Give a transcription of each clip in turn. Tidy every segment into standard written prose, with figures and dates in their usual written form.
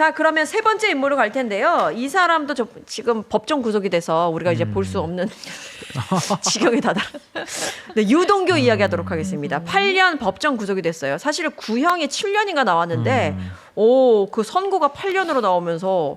자, 그러면 세 번째 인물로 갈 텐데요. 이 사람도 지금 법정 구속이 돼서 우리가 이제 볼 수 없는 지경에 다다라. 네, 유동규 이야기하도록 하겠습니다. 8년 법정 구속이 됐어요. 사실 구형이 7년인가 나왔는데 그 선고가 8년으로 나오면서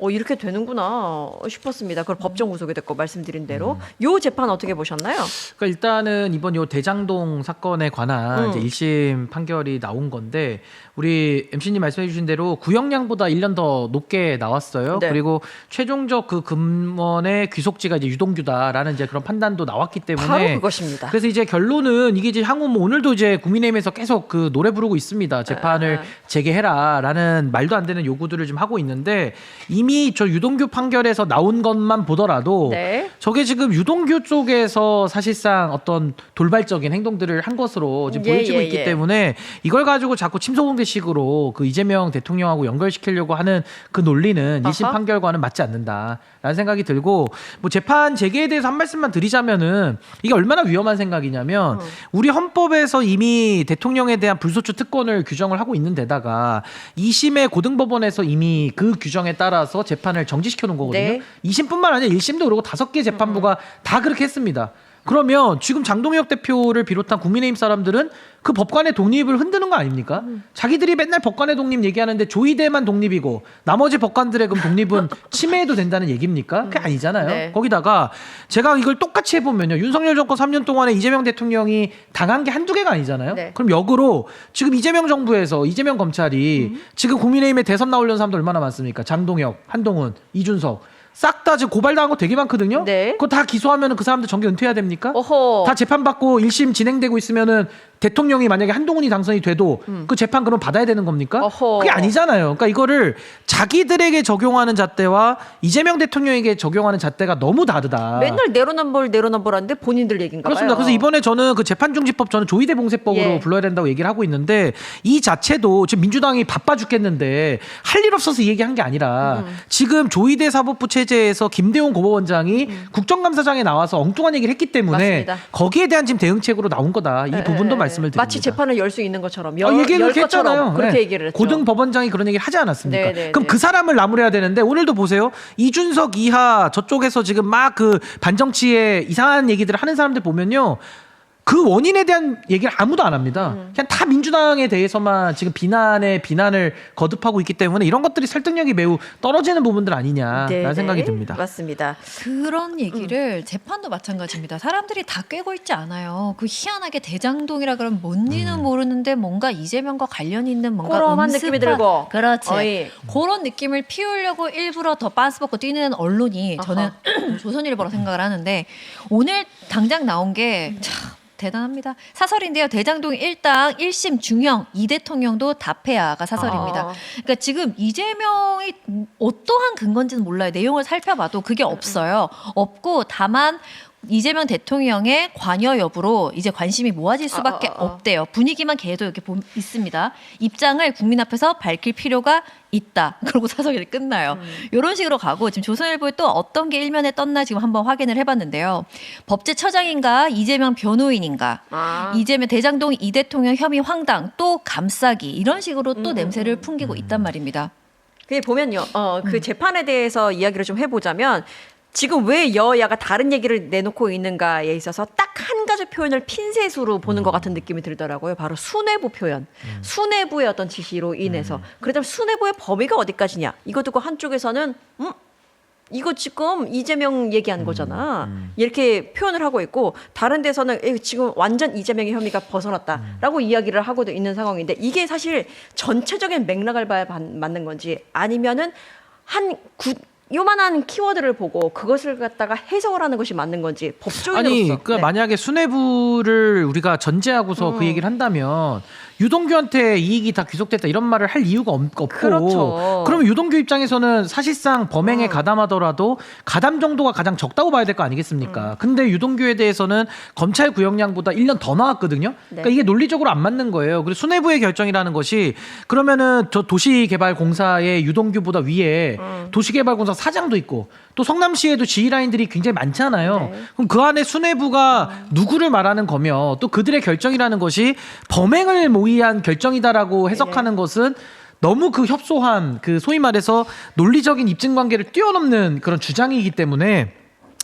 이렇게 되는구나 싶었습니다. 그걸 법정 구속이 됐고 말씀드린 대로 요 재판 어떻게 보셨나요? 그러니까 일단은 이번 요 대장동 사건에 관한 이제 1심 판결이 나온 건데 우리 MC님 말씀해주신 대로 구형량보다 1년 더 높게 나왔어요. 네. 그리고 최종적 그 금원의 귀속지가 이제 유동규다라는 이제 그런 판단도 나왔기 때문에 바로 그것입니다. 그래서 이제 결론은 이게 이제 향후 뭐 오늘도 이제 국민의힘에서 계속 그 노래 부르고 있습니다. 재판을 재개해라라는 말도 안 되는 요구들을 좀 하고 있는데 이미 저 유동규 판결에서 나온 것만 보더라도 네. 저게 지금 유동규 쪽에서 사실상 어떤 돌발적인 행동들을 한 것으로 지금 보여지고 있기 때문에 이걸 가지고 자꾸 침소봉대식으로 그 이재명 대통령하고 연결시키려고 하는 그 논리는 1심 판결과는 맞지 않는다라는 생각이 들고 뭐 재판 재개에 대해서 한 말씀만 드리자면은 이게 얼마나 위험한 생각이냐면 우리 헌법에서 이미 대통령에 대한 불소추 특권을 규정을 하고 있는 데다가 2심의 고등법원에서 이미 그 규정에 따라서 재판을 정지시켜 놓은 거거든요. 네. 2심뿐만 아니라 1심도 그렇고 5개 재판부가 다 그렇게 했습니다. 그러면 지금 장동혁 대표를 비롯한 국민의힘 사람들은 그 법관의 독립을 흔드는 거 아닙니까? 자기들이 맨날 법관의 독립 얘기하는데 조이대만 독립이고 나머지 법관들의 그 독립은 침해해도 된다는 얘기입니까? 그게 아니잖아요. 네. 거기다가 제가 이걸 똑같이 해보면요. 윤석열 정권 3년 동안에 이재명 대통령이 당한 게 한두 개가 아니잖아요. 네. 그럼 역으로 지금 이재명 정부에서 이재명 검찰이 지금 국민의힘에 대선 나오려는 사람들 얼마나 많습니까? 장동혁, 한동훈, 이준석 싹 다 지금 고발당한 거 되게 많거든요. 네. 그거 다 기소하면 그 사람들 정계 은퇴해야 됩니까? 어허. 다 재판받고 1심 진행되고 있으면은 대통령이 만약에 한동훈이 당선이 돼도 그 재판 그럼 받아야 되는 겁니까? 어허. 그게 아니잖아요. 그러니까 이거를 자기들에게 적용하는 잣대와 이재명 대통령에게 적용하는 잣대가 너무 다르다. 맨날 내로남불하는데 본인들 얘기인가 봐요. 그렇습니다. 그래서 이번에 저는 그 재판중지법 저는 조이대 봉쇄법으로 불러야 된다고 얘기를 하고 있는데 이 자체도 지금 민주당이 바빠 죽겠는데 할 일 없어서 이 얘기한 게 아니라 지금 조이대 사법부 체제에서 김대웅 고법원장이 국정감사장에 나와서 엉뚱한 얘기를 했기 때문에 맞습니다. 거기에 대한 지금 대응책으로 나온 거다. 이 부분도 말씀을 드립니다. 마치 재판을 열 수 있는 것처럼 얘기를 열 그렇게 것처럼 했잖아요. 그렇게 네. 얘기를 했죠. 고등법원장이 그런 얘기를 하지 않았습니까? 네. 그럼 그 사람을 나무래야 되는데 오늘도 보세요. 이준석 이하 저쪽에서 지금 막 그 반정치에 이상한 얘기들을 하는 사람들 보면요. 그 원인에 대한 얘기를 아무도 안 합니다. 그냥 다 민주당에 대해서만 지금 비난을 거듭하고 있기 때문에 이런 것들이 설득력이 매우 떨어지는 부분들 아니냐라는 생각이 듭니다. 맞습니다. 그런 얘기를 재판도 마찬가지입니다. 사람들이 다 꿰고 있지 않아요. 그 희한하게 대장동이라 그러면 뭔지는 모르는데 뭔가 이재명과 관련이 있는 뭔가 꼬롬한 느낌이 들고. 그렇지. 어이. 그런 느낌을 피우려고 일부러 더 빤스 벗고 뛰는 언론이 저는 조선일보라 생각을 하는데 오늘 당장 나온 게 참 대단합니다. 사설인데요. 대장동 1당 1심 중형 이 대통령도 답해야가 사설입니다. 그러니까 지금 이재명이 어떠한 근거인지는 몰라요. 내용을 살펴봐도 그게 없어요. 없고 다만 이재명 대통령의 관여 여부로 이제 관심이 모아질 수밖에 없대요. 분위기만 계속 이렇게 있습니다. 입장을 국민 앞에서 밝힐 필요가 있다. 그러고 사설이 끝나요. 이런 식으로 가고 지금 조선일보에 또 어떤 게 일면에 떴나 지금 한번 확인을 해봤는데요. 법제처장인가 이재명 변호인인가 이재명 대장동 이 대통령 혐의 황당 또 감싸기 이런 식으로 또 냄새를 풍기고 있단 말입니다. 그게 보면요. 그 재판에 대해서 이야기를 좀 해보자면 지금 왜 여야가 다른 얘기를 내놓고 있는가에 있어서 딱 한 가지 표현을 핀셋으로 보는 것 같은 느낌이 들더라고요. 바로 수뇌부 표현. 수뇌부의 어떤 지시로 인해서. 그렇다면 수뇌부의 범위가 어디까지냐. 이거 듣고 한쪽에서는 이거 지금 이재명 얘기하는 거잖아. 이렇게 표현을 하고 있고 다른 데서는 지금 완전 이재명의 혐의가 벗어났다라고 이야기를 하고도 있는 상황인데 이게 사실 전체적인 맥락을 봐야 맞는 건지 아니면은 요만한 키워드를 보고 그것을 갖다가 해석을 하는 것이 맞는 건지 법조인으로서. 아니, 그러니까 만약에 수뇌부를 우리가 전제하고서 그 얘기를 한다면 유동규한테 이익이 다 귀속됐다 이런 말을 할 이유가 없고 그렇죠. 그러면 유동규 입장에서는 사실상 범행에 가담하더라도 가담 정도가 가장 적다고 봐야 될 거 아니겠습니까? 근데 유동규에 대해서는 검찰 구형량보다 1년 더 나왔거든요. 그러니까 이게 논리적으로 안 맞는 거예요. 그리고 수뇌부의 결정이라는 것이 그러면은 저 도시개발공사의 유동규보다 위에 도시개발공사 사장도 있고 또 성남시에도 지휘라인들이 굉장히 많잖아요. 그럼 그 안에 수뇌부가 누구를 말하는 거며 또 그들의 결정이라는 것이 범행을 모의한 결정이다라고 해석하는 것은 너무 그 협소한 그 소위 말해서 논리적인 입증 관계를 뛰어넘는 그런 주장이기 때문에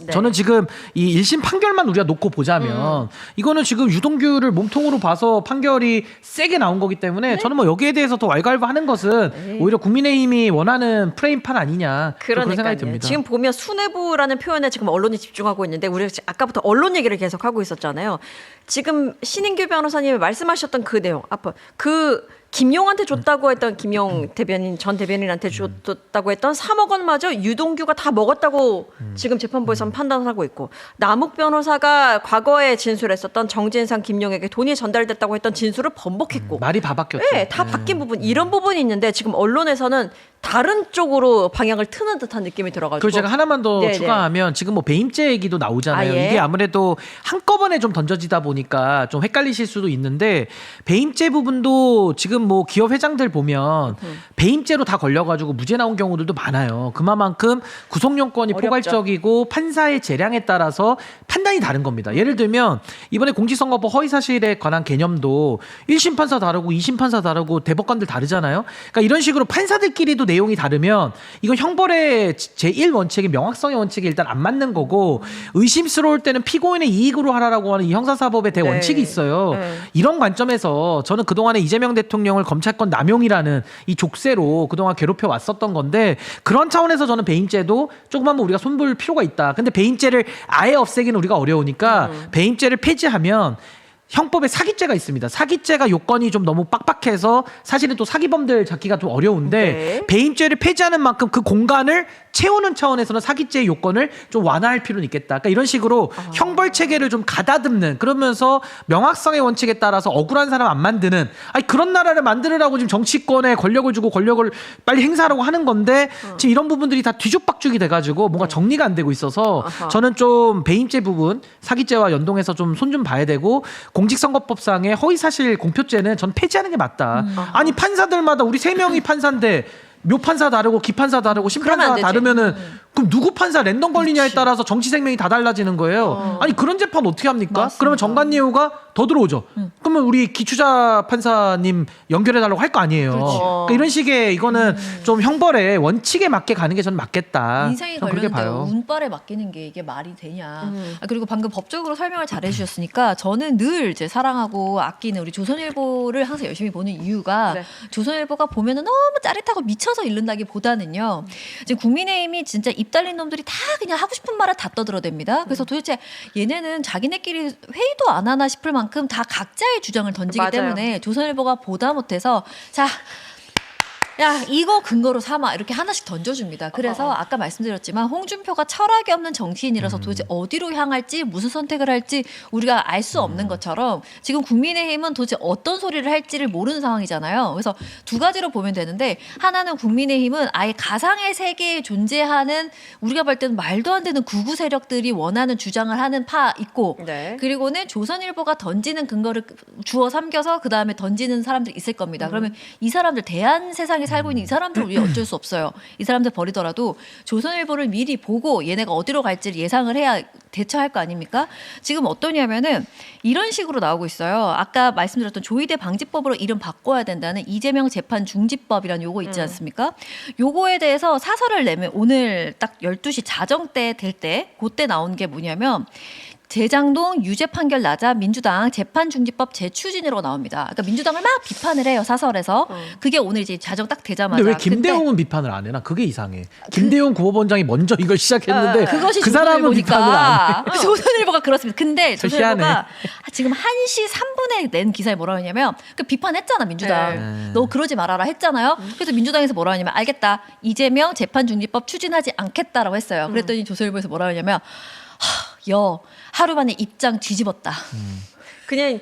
네. 저는 지금 이 1심 판결만 우리가 놓고 보자면 이거는 지금 유동규를 몸통으로 봐서 판결이 세게 나온 거기 때문에 저는 뭐 여기에 대해서 더 왈가왈부하는 것은 오히려 국민의힘이 원하는 프레임판 아니냐 그런 생각이 그러니까요. 듭니다. 지금 보면 수뇌부라는 표현에 지금 언론이 집중하고 있는데 우리가 아까부터 언론 얘기를 계속 하고 있었잖아요. 지금 신인규 변호사님이 말씀하셨던 그 내용, 아까 그 김용한테 줬다고 했던 김용 대변인 전 대변인한테 줬다고 했던 3억 원마저 유동규가 다 먹었다고 지금 재판부에서는 판단하고 있고 남욱 변호사가 과거에 진술했었던 정진상 김용에게 돈이 전달됐다고 했던 진술을 번복했고 말이 다 바뀌었죠. 네, 다 바뀐 부분 이런 부분이 있는데 지금 언론에서는 다른 쪽으로 방향을 트는 듯한 느낌이 들어가지고 그리고 제가 하나만 더 네네. 추가하면 지금 뭐 배임죄 얘기도 나오잖아요. 아, 예. 이게 아무래도 한꺼번에 좀 던져지다 보니까 좀 헷갈리실 수도 있는데 배임죄 부분도 지금 뭐 기업 회장들 보면 배임죄로 다 걸려가지고 무죄 나온 경우들도 많아요. 그만큼 구속용건이 어렵죠. 포괄적이고 판사의 재량에 따라서 판단이 다른 겁니다. 예를 들면 이번에 공직선거법 허위사실에 관한 개념도 1심 판사 다르고 2심 판사 다르고 대법관들 다르잖아요. 그러니까 이런 식으로 판사들끼리도 내용이 다르면 이건 형벌의 제1원칙인 명확성의 원칙이 일단 안 맞는 거고 의심스러울 때는 피고인의 이익으로 하라라고 하는 이 형사사법의 대원칙이 있어요. 이런 관점에서 저는 그동안에 이재명 대통령을 검찰권 남용이라는 이 족쇄로 그동안 괴롭혀 왔었던 건데 그런 차원에서 저는 배임죄도 조금 한번 우리가 손볼 필요가 있다. 근데 배임죄를 아예 없애기는 우리가 어려우니까 배임죄를 폐지하면 형법에 사기죄가 있습니다. 사기죄가 요건이 좀 너무 빡빡해서 사실은 또 사기범들 잡기가 좀 어려운데 네. 배임죄를 폐지하는 만큼 그 공간을 채우는 차원에서는 사기죄의 요건을 좀 완화할 필요는 있겠다. 그러니까 이런 식으로 형벌 체계를 좀 가다듬는 그러면서 명확성의 원칙에 따라서 억울한 사람 안 만드는 아니 그런 나라를 만들으라고 지금 정치권에 권력을 주고 권력을 빨리 행사하라고 하는 건데 지금 이런 부분들이 다 뒤죽박죽이 돼가지고 뭔가 정리가 안 되고 있어서 저는 좀 배임죄 부분 사기죄와 연동해서 좀 손 좀 봐야 되고 공직선거법상의 허위사실 공표죄는 전 폐지하는 게 맞다. 아니 판사들마다 우리 3명이 판사인데 묘판사 다르고 기판사 다르고 그러면 심판사가 안 되지. 다르면은 그럼 누구 판사 랜덤 걸리냐에 따라서 정치 생명이 다 달라지는 거예요. 아니 그런 재판 어떻게 합니까? 맞습니다. 그러면 정관예우가 더 들어오죠. 그러면 우리 기추자 판사님 연결해 달라고 할 거 아니에요. 그러니까 이런 식의 이거는 좀 형벌의 원칙에 맞게 가는 게 저는 맞겠다. 인생에 저는 그렇게 관련된 봐요. 운빨에 맡기는 게 이게 말이 되냐. 아, 그리고 방금 법적으로 설명을 잘 해주셨으니까 저는 늘 이제 사랑하고 아끼는 우리 조선일보를 항상 열심히 보는 이유가 네. 조선일보가 보면은 너무 짜릿하고 미쳐서 읽는다기보다는요. 지금 국민의힘이 진짜 입 달린 놈들이 다 그냥 하고 싶은 말을 다 떠들어댑니다. 그래서 도대체 얘네는 자기네끼리 회의도 안 하나 싶을 만큼 다 각자의 주장을 던지기 맞아요. 때문에 조선일보가 보다 못해서 자 야 이거 근거로 삼아 이렇게 하나씩 던져줍니다. 그래서 아까 말씀드렸지만 홍준표가 철학이 없는 정치인이라서 도대체 어디로 향할지 무슨 선택을 할지 우리가 알 수 없는 것처럼 지금 국민의힘은 도대체 어떤 소리를 할지를 모르는 상황이잖아요. 그래서 두 가지로 보면 되는데 하나는 국민의힘은 아예 가상의 세계에 존재하는 우리가 볼 때는 말도 안 되는 극우 세력들이 원하는 주장을 하는 파 있고 네. 그리고는 조선일보가 던지는 근거를 주워 삼겨서 그 다음에 던지는 사람들이 있을 겁니다. 그러면 이 사람들 대한 세상에 살고 있는 이 사람들 우리 어쩔 수 없어요. 이 사람들 버리더라도 조선일보를 미리 보고 얘네가 어디로 갈지를 예상을 해야 대처할 거 아닙니까? 지금 어떠냐면은 이런 식으로 나오고 있어요. 아까 말씀드렸던 조의대 방지법으로 이름 바꿔야 된다는 이재명 재판 중지법이라는 요거 있지 않습니까? 요거에 대해서 사설을 내면 오늘 딱 12시 자정 때 될 때 그때 나온 게 뭐냐면 대장동 유죄 판결 나자 민주당 재판중지법 재추진으로 나옵니다. 그러니까 민주당을 막 비판을 해요 사설에서. 그게 오늘 이제 자정 딱 되자마자. 근데 왜 김대웅은 비판을 안 해? 나 그게 이상해. 김대웅 구호본장이 먼저 이걸 시작했는데 그것이 그 사람은 비판을 안 해. 조선일보니까 조선일보가 그렇습니다. 근데 저 조선일보가 지금 1시 3분에 낸 기사에 뭐라고 했냐면 그 비판했잖아 민주당. 네. 너 그러지 말아라 했잖아요. 그래서 민주당에서 뭐라고 했냐면 알겠다. 이재명 재판중지법 추진하지 않겠다라고 했어요. 그랬더니 조선일보에서 뭐라고 했냐면 하루 만에 입장 뒤집었다. 그냥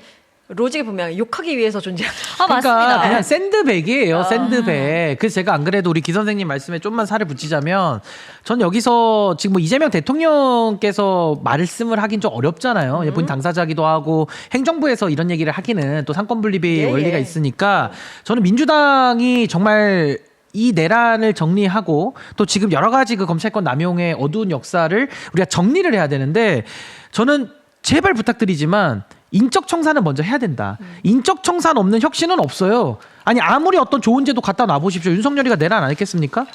로직에 보면 욕하기 위해서 존재한다. 아 그러니까 맞습니다. 그냥 샌드백이에요. 샌드백. 그래서 제가 안 그래도 우리 기 선생님 말씀에 좀만 살을 붙이자면 전 여기서 지금 뭐 이재명 대통령께서 말씀을 하긴 좀 어렵잖아요. 본인 당사자기도 하고 행정부에서 이런 얘기를 하기는 또 상권분립의 원리가 있으니까 저는 민주당이 정말 이 내란을 정리하고 또 지금 여러 가지 그 검찰권 남용의 어두운 역사를 우리가 정리를 해야 되는데 저는 제발 부탁드리지만 인적 청산을 먼저 해야 된다. 인적 청산 없는 혁신은 없어요. 아니 아무리 어떤 좋은 제도 갖다 놔 보십시오. 윤석열이가 내란 안 했겠습니까?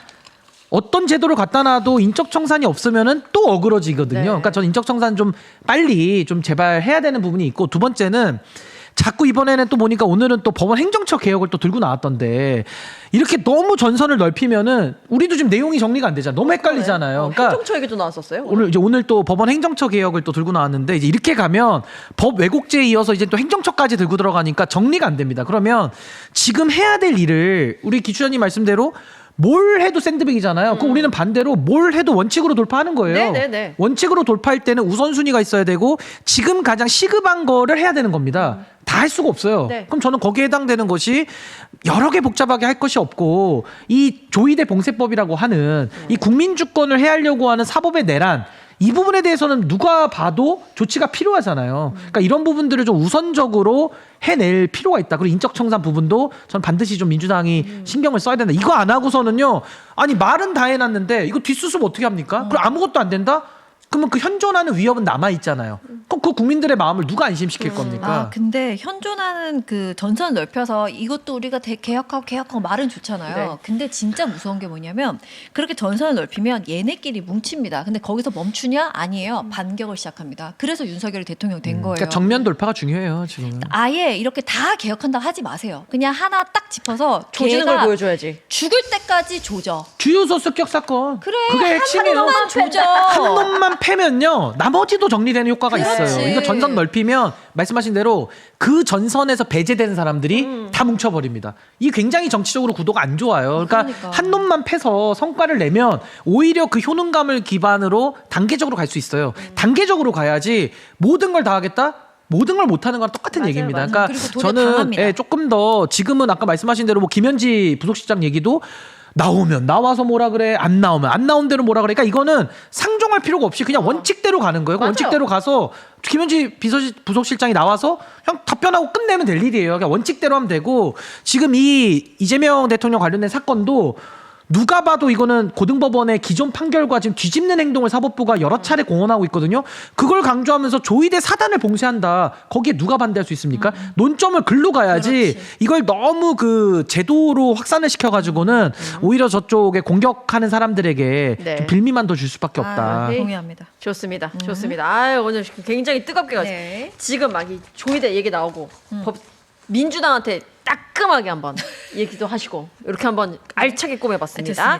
어떤 제도를 갖다 놔도 인적 청산이 없으면은 또 어그러지거든요. 네. 그러니까 저는 인적 청산 좀 빨리 좀 제발 해야 되는 부분이 있고, 두 번째는 자꾸 이번에는 또 보니까 오늘은 또 법원 행정처 개혁을 또 들고 나왔던데, 이렇게 너무 전선을 넓히면은 우리도 지금 내용이 정리가 안 되잖아. 너무 헷갈리잖아요. 그러니까 행정처 얘기도 나왔었어요. 오늘 또 법원 행정처 개혁을 또 들고 나왔는데, 이제 이렇게 가면 법 왜곡죄에 이어서 이제 또 행정처까지 들고 들어가니까 정리가 안 됩니다. 그러면 지금 해야 될 일을 우리 기추장님 말씀대로 뭘 해도 샌드백이잖아요. 그럼 우리는 반대로 뭘 해도 원칙으로 돌파하는 거예요. 네네네. 원칙으로 돌파할 때는 우선순위가 있어야 되고 지금 가장 시급한 거를 해야 되는 겁니다. 다 할 수가 없어요. 네. 그럼 저는 거기에 해당되는 것이 여러 개 복잡하게 할 것이 없고, 이 조이대 봉쇄법이라고 하는 이 국민주권을 해하려고 하는 사법의 내란, 이 부분에 대해서는 누가 봐도 조치가 필요하잖아요. 그러니까 이런 부분들을 좀 우선적으로 해낼 필요가 있다. 그리고 인적 청산 부분도 전 반드시 좀 민주당이 신경을 써야 된다. 이거 안 하고서는요, 아니 말은 다 해놨는데 이거 뒷수습 어떻게 합니까? 그럼 아무것도 안 된다? 그러면 그 현존하는 위협은 남아 있잖아요. 그럼 그 국민들의 마음을 누가 안심시킬 겁니까? 아 근데 현존하는 그 전선을 넓혀서 이것도 우리가 개혁하고 말은 좋잖아요. 네. 근데 진짜 무서운 게 뭐냐면 그렇게 전선을 넓히면 얘네끼리 뭉칩니다. 근데 거기서 멈추냐? 아니에요. 반격을 시작합니다. 그래서 윤석열이 대통령 된 거예요. 그러니까 정면 돌파가 중요해요 지금은. 아예 이렇게 다 개혁한다 하지 마세요. 그냥 하나 딱 짚어서 조지는 걸 걔가 보여줘야지. 죽을 때까지 조져. 주유소 습격 사건. 그래, 그게 한 핵심이에요. 놈만 조져. 한 놈만 패면요, 나머지도 정리되는 효과가 그렇지. 있어요. 이거 전선 넓히면 말씀하신 대로 그 전선에서 배제되는 사람들이 다 뭉쳐버립니다. 이게 굉장히 정치적으로 구도가 안 좋아요. 그러니까 한 놈만 패서 성과를 내면 오히려 그 효능감을 기반으로 단계적으로 갈 수 있어요. 단계적으로 가야지 모든 걸 다 하겠다? 모든 걸 못하는 거랑 똑같은 맞아요, 얘기입니다. 맞아요. 그러니까 그리고 도래 저는 당합니다. 조금 더 지금은 아까 말씀하신 대로 뭐 김현지 부속실장 얘기도 나오면 나와서 뭐라 그래, 안 나오면 안 나온 대로 뭐라 그래. 그러니까 이거는 상종할 필요가 없이 그냥 원칙대로 가는 거예요. 맞아요. 원칙대로 가서 김현지 부속실장이 나와서 그냥 답변하고 끝내면 될 일이에요. 그냥 원칙대로 하면 되고, 지금 이 이재명 대통령 관련된 사건도 누가 봐도 이거는 고등법원의 기존 판결과 지금 뒤집는 행동을 사법부가 여러 차례 공언하고 있거든요. 그걸 강조하면서 조이대 사단을 봉쇄한다. 거기에 누가 반대할 수 있습니까? 논점을 글로 가야지. 그렇지. 이걸 너무 그 제도로 확산을 시켜가지고는 오히려 저쪽에 공격하는 사람들에게 네. 좀 빌미만 더 줄 수밖에 없다. 아, 동의합니다. 좋습니다. 좋습니다. 아 오늘 굉장히 뜨겁게 가지고 네. 지금 막 이 조이대 얘기 나오고 민주당한테 따끔하게 한번 얘기도 하시고 이렇게 한번 알차게 꼬매봤습니다. 좋습니다.